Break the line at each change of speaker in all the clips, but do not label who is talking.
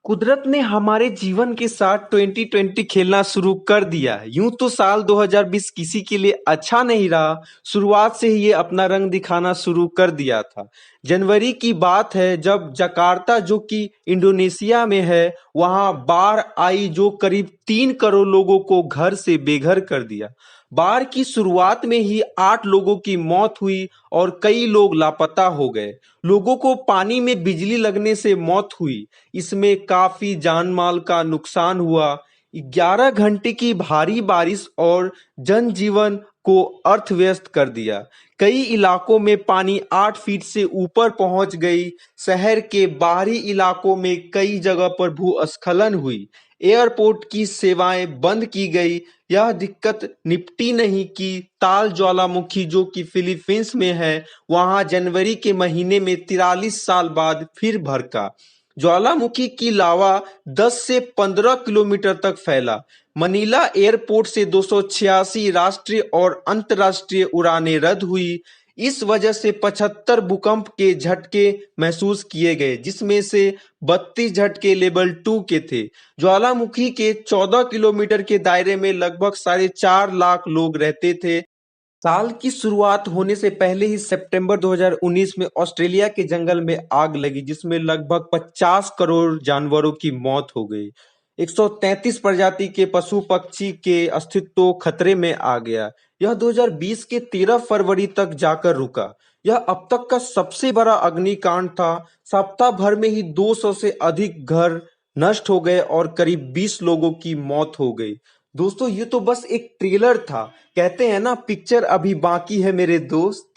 कुदरत ने हमारे जीवन के साथ 2020 खेलना शुरू कर दिया। यूं तो साल 2020 किसी के लिए अच्छा नहीं रहा। शुरुआत से ही ये अपना रंग दिखाना शुरू कर दिया था। जनवरी की बात है जब जकार्ता जो कि इंडोनेशिया में है वहां बाढ़ आई जो करीब 3 करोड़ लोगों को घर से बेघर कर दिया। बाढ़ की शुरुआत में ही 8 लोगों की मौत हुई और कई लोग लापता हो गए। लोगों को पानी में बिजली लगने से मौत हुई। इसमें काफी जानमाल का नुकसान हुआ। 11 घंटे की भारी बारिश और जनजीवन को अस्त व्यस्त कर दिया। कई इलाकों में पानी 8 फीट से ऊपर पहुंच गई। शहर के बाहरी इलाकों में कई जगह पर भूस्खलन हुई। एयरपोर्ट की सेवाएं बंद की गई। यह दिक्कत निपटी नहीं कि ताल ज्वालामुखी जो कि फिलीपींस में है वहां जनवरी के महीने में 43 साल बाद फिर भड़का। ज्वालामुखी की लावा 10 से 15 किलोमीटर तक फैला। मनीला एयरपोर्ट से 286 राष्ट्रीय और अंतर्राष्ट्रीय उड़ानें रद्द हुई। इस वजह से 75 भूकंप के झटके महसूस किए गए जिसमें से 32 झटके लेवल 2 के थे। ज्वालामुखी के 14 किलोमीटर के दायरे में लगभग 4.5 लाख लोग रहते थे। साल की शुरुआत होने से पहले ही सितंबर 2019 में ऑस्ट्रेलिया के जंगल में आग लगी जिसमें लगभग 50 करोड़ जानवरों की मौत हो गई। 133 प्रजाति के पशु पक्षी के अस्तित्व खतरे में आ गया। यह 2020 के 13 फरवरी तक जाकर रुका। यह अब तक का सबसे बड़ा अग्निकांड था। सप्ताह भर में ही 200 से अधिक घर नष्ट हो गए और करीब 20 लोगों की मौत हो गई। दोस्तों ये तो बस एक ट्रेलर था। कहते हैं ना पिक्चर अभी बाकी है मेरे दोस्त।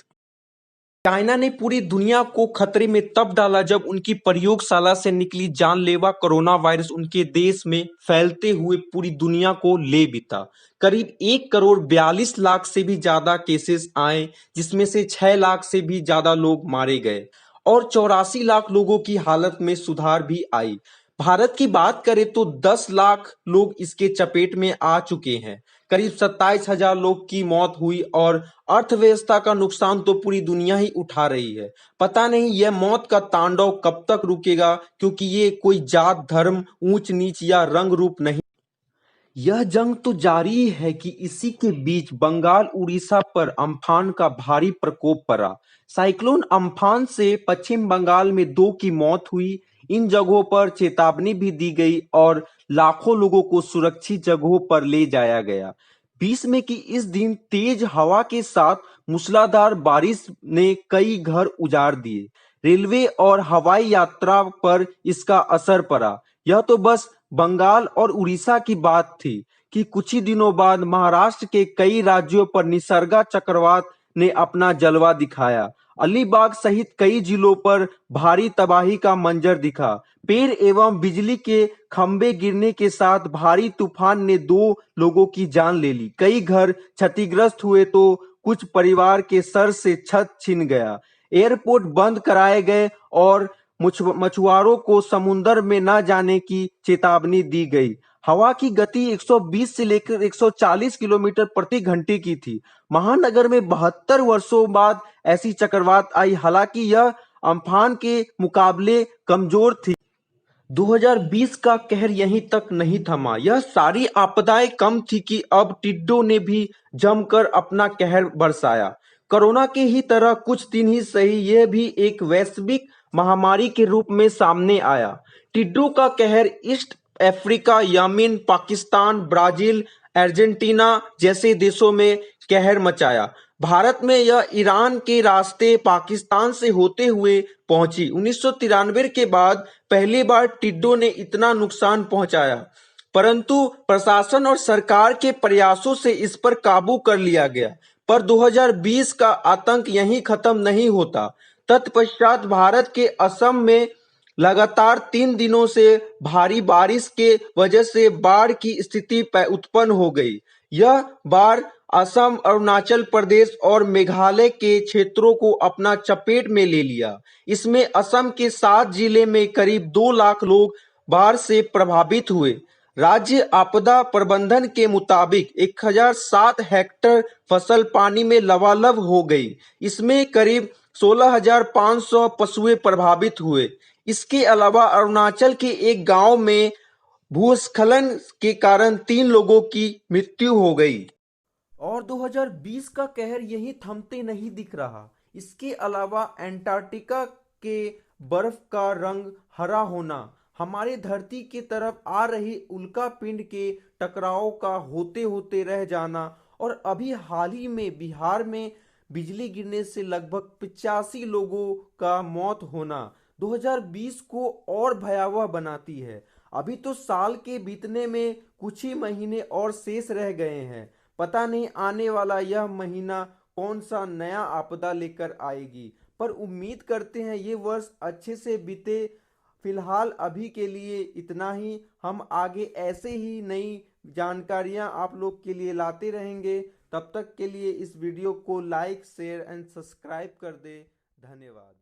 चाइना ने पूरी दुनिया को खतरे में तब डाला जब उनकी प्रयोगशाला से निकली जानलेवा कोरोना वायरस उनके देश में फैलते हुए पूरी दुनिया को ले बिता। करीब 1 करोड़ 42 लाख से भी ज्यादा केसेस आए जिसमें से 6 लाख से भी ज्यादा लोग मारे गए और 84 लाख लोगों की हालत में सुधार भी आई। भारत की बात करें तो 10 लाख लोग इसके चपेट में आ चुके हैं। करीब 27,000 लोग की मौत हुई और अर्थव्यवस्था का नुकसान तो पूरी दुनिया ही उठा रही है। पता नहीं यह मौत का तांडव कब तक रुकेगा क्योंकि ये कोई जात धर्म ऊंच नीच या रंग रूप नहीं। यह जंग तो जारी है कि इसी के बीच बंगाल उड़ीसा पर अम्फान का भारी प्रकोप पड़ा। साइक्लोन अम्फान से पश्चिम बंगाल में 2 की मौत हुई। इन जगहों पर चेतावनी भी दी गई और लाखों लोगों को सुरक्षित जगहों पर ले जाया गया। 20 मई की इस दिन तेज हवा के साथ मूसलाधार बारिश ने कई घर उजाड़ दिए। रेलवे और हवाई यात्रा पर इसका असर पड़ा। यह तो बस बंगाल और उड़ीसा की बात थी कि कुछ ही दिनों बाद महाराष्ट्र के कई राज्यों पर निसर्गा चक्रवात ने अपना जलवा दिखाया। अलीबाग सहित कई जिलों पर भारी तबाही का मंजर दिखा। पेड़ एवं बिजली के खंभे गिरने के साथ भारी तूफान ने 2 लोगों की जान ले ली। कई घर क्षतिग्रस्त हुए तो कुछ परिवार के सर से छत छिन गया। एयरपोर्ट बंद कराए गए और मछुआरों को समुद्र में न जाने की चेतावनी दी गई। हवा की गति 120 से लेकर 140 किलोमीटर प्रति घंटे की थी। महानगर में 72 वर्षों बाद ऐसी चक्रवात आई। हालांकि यह अम्फान के मुकाबले कमजोर थी। 2020 का कहर यहीं तक नहीं थमा। यह सारी आपदाएं कम थी कि अब टिड्डों ने भी जमकर अपना कहर बरसाया। कोरोना के ही तरह कुछ दिन ही सही यह भी एक वैश्विक महामारी के रूप में सामने आया। टिड्डों का कहर east Africa, Yemen, Pakistan, Brazil, Argentina जैसे देशों में कहर मचाया। भारत में यह ईरान के रास्ते पाकिस्तान से होते हुए पहुंची। 1993 के बाद पहली बार टिड्डों ने इतना नुकसान पहुंचाया, परंतु प्रशासन और सरकार के प्रयासों से इस पर काबू कर लिया गया। पर 2020 का आतंक यहीं खत्म नहीं होता। तत्पश्चात भारत के असम में लगातार 3 दिनों से भारी बारिश के वजह से बाढ़ की स्थिति उत्पन्न हो गई। यह बाढ़ असम, अरुणाचल प्रदेश और मेघालय के क्षेत्रों को अपना चपेट में ले लिया। इसमें असम के 7 जिले में करीब 2 लाख लोग बाढ़ से प्रभावित हुए। राज्य आपदा प्रबंधन के मुताबिक 1007 हेक्टेयर फसल पानी में लबालब हो गई। इसमें करीब 16,500 पशुएं प्रभावित हुए। इसके अलावा अरुणाचल के एक गांव में भूस्खलन के कारण 3 लोगों की मृत्यु हो गई। और 2020 का कहर यही थमते नहीं दिख रहा। इसके अलावा अंटार्कटिका के बर्फ का रंग हरा होना, हमारे धरती की तरफ आ रही उल्का पिंड के टकराव का होते होते रह जाना, और अभी हाल ही में बिहार में बिजली गिरने से लगभग 85 लोगों का मौत होना 2020 को और भयावह बनाती है। अभी तो साल के बीतने में कुछ ही महीने और शेष रह गए हैं। पता नहीं आने वाला यह महीना कौन सा नया आपदा लेकर आएगी, पर उम्मीद करते हैं ये वर्ष अच्छे से बीते। फिलहाल अभी के लिए इतना ही। हम आगे ऐसे ही नई जानकारियां आप लोग के लिए लाते रहेंगे। तब तक के लिए इस वीडियो को लाइक, शेयर एंड सब्सक्राइब कर दे। धन्यवाद।